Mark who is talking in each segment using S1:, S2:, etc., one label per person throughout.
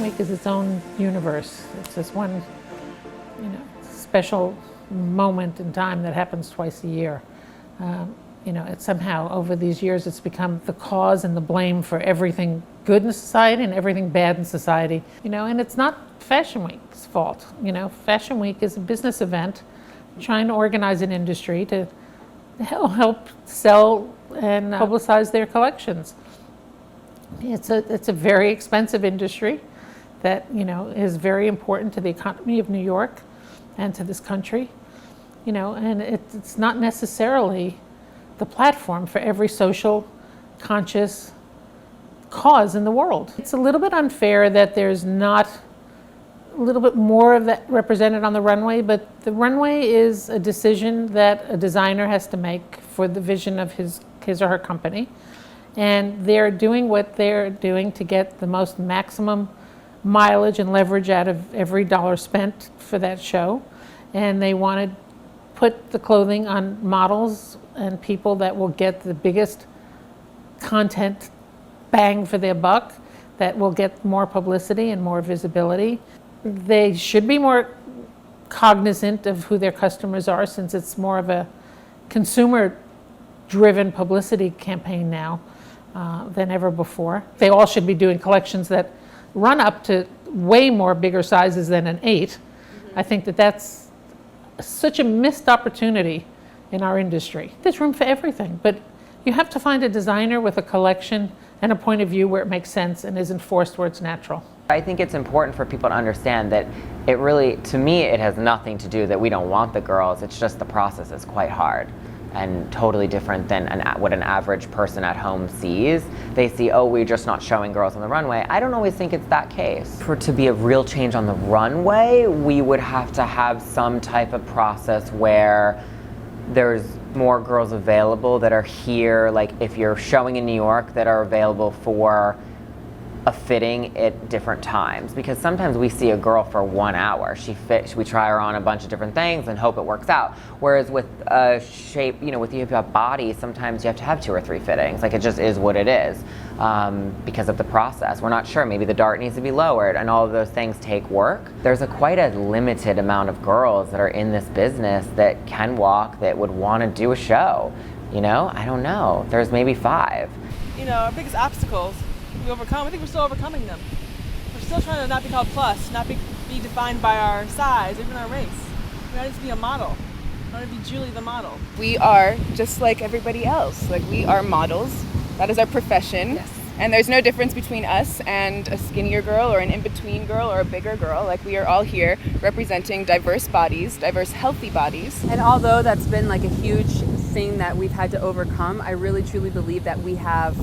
S1: Fashion Week is its own universe. It's this one, special moment in time that happens twice a year. It's somehow, over these years, it's become the cause and the blame for everything good in society and everything bad in society. And it's not Fashion Week's fault. Fashion Week is a business event trying to organize an industry to help sell and publicize their collections. It's a very expensive industry that is very important to the economy of New York and to this country. And it's not necessarily the platform for every social conscious cause in the world. It's a little bit unfair that there's not a little bit more of that represented on the runway, but the runway is a decision that a designer has to make for the vision of his or her company. And they're doing what they're doing to get the most maximum mileage and leverage out of every dollar spent for that show. And they want to put the clothing on models and people that will get the biggest content bang for their buck, that will get more publicity and more visibility. They should be more cognizant of who their customers are, since it's more of a consumer-driven publicity campaign now than ever before. They all should be doing collections that run up to way more bigger sizes than an 8. I think that's such a missed opportunity in our industry. There's room for everything, but you have to find a designer with a collection and a point of view where it makes sense and isn't forced where it's natural.
S2: I think it's important for people to understand that it really, to me, it has nothing to do that we don't want the girls. It's just the process is quite hard and totally different than what an average person at home sees. They see, oh, we're just not showing girls on the runway. I don't always think it's that case. For it to be a real change on the runway, we would have to have some type of process where there's more girls available that are here, like if you're showing in New York, that are available for a fitting at different times, because sometimes we see a girl for 1 hour. We try her on a bunch of different things and hope it works out. Whereas with a shape, with you have body, sometimes you have to have 2 or 3 fittings. Like, it just is what it is because of the process. We're not sure. Maybe the dart needs to be lowered, and all of those things take work. There's quite a limited amount of girls that are in this business that can walk, that would want to do a show. I don't know. There's maybe 5.
S3: Our biggest obstacles we overcome. I think we're still overcoming them. We're still trying to not be called plus, not be defined by our size, even our race. We don't need to be a model. We don't need to be Julie the model.
S4: We are just like everybody else. Like, we are models. That is our profession.
S3: Yes.
S4: And there's no difference between us and a skinnier girl or an in-between girl or a bigger girl. Like, we are all here representing diverse bodies, diverse healthy bodies.
S5: And although that's been like a huge thing that we've had to overcome, I really truly believe that we have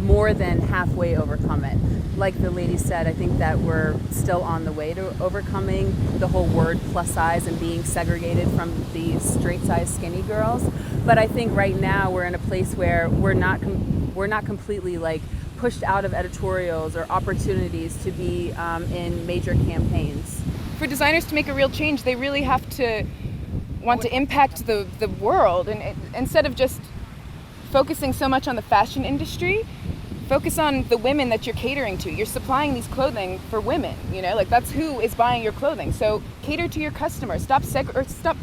S5: more than halfway overcome it. Like the lady said, I think that we're still on the way to overcoming the whole word plus size and being segregated from these straight size skinny girls. But I think right now we're in a place where we're not completely like pushed out of editorials or opportunities to be in major campaigns.
S4: For designers to make a real change, they really have to want to impact the world, and instead of just focusing so much on the fashion industry, focus on the women that you're catering to. You're supplying these clothing for women, like that's who is buying your clothing. So cater to your customer. Stop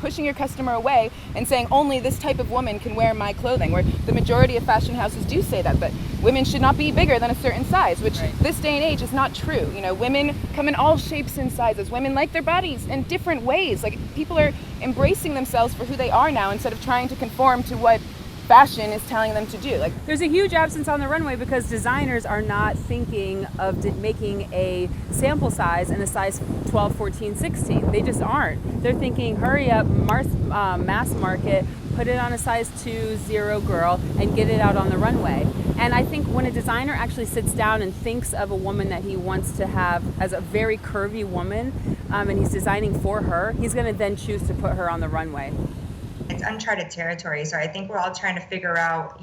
S4: pushing your customer away and saying only this type of woman can wear my clothing, where the majority of fashion houses do say that women should not be bigger than a certain size, which this day and age is not true. Women come in all shapes and sizes. Women like their bodies in different ways. Like, people are embracing themselves for who they are now, instead of trying to conform to what fashion is telling them to do. Like,
S5: there's a huge absence on the runway because designers are not thinking of making a sample size in a size 12, 14, 16. They just aren't. They're thinking, hurry up, mass market, put it on a size 2, 0 girl, and get it out on the runway. And I think when a designer actually sits down and thinks of a woman that he wants to have as a very curvy woman, and he's designing for her, he's going to then choose to put her on the runway.
S6: It's uncharted territory, so I think we're all trying to figure out,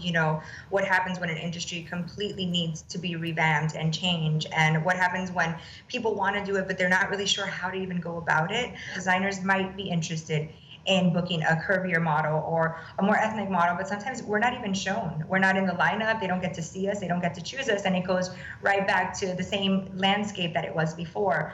S6: what happens when an industry completely needs to be revamped and change, and what happens when people want to do it, but they're not really sure how to even go about it. Designers might be interested in booking a curvier model or a more ethnic model, but sometimes we're not even shown. We're not in the lineup. They don't get to see us. They don't get to choose us. And it goes right back to the same landscape that it was before.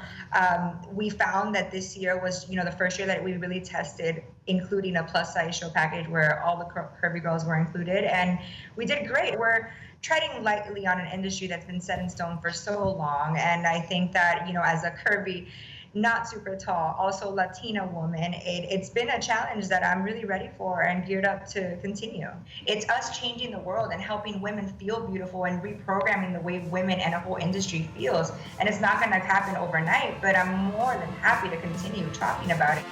S6: We found that this year was, the first year that we really tested including a plus size show package where all the curvy girls were included. And we did great. We're treading lightly on an industry that's been set in stone for so long. And I think that, as a curvy, not super tall, also Latina woman, it's been a challenge that I'm really ready for and geared up to continue. It's us changing the world and helping women feel beautiful and reprogramming the way women and a whole industry feels. And it's not going to happen overnight, but I'm more than happy to continue talking about it.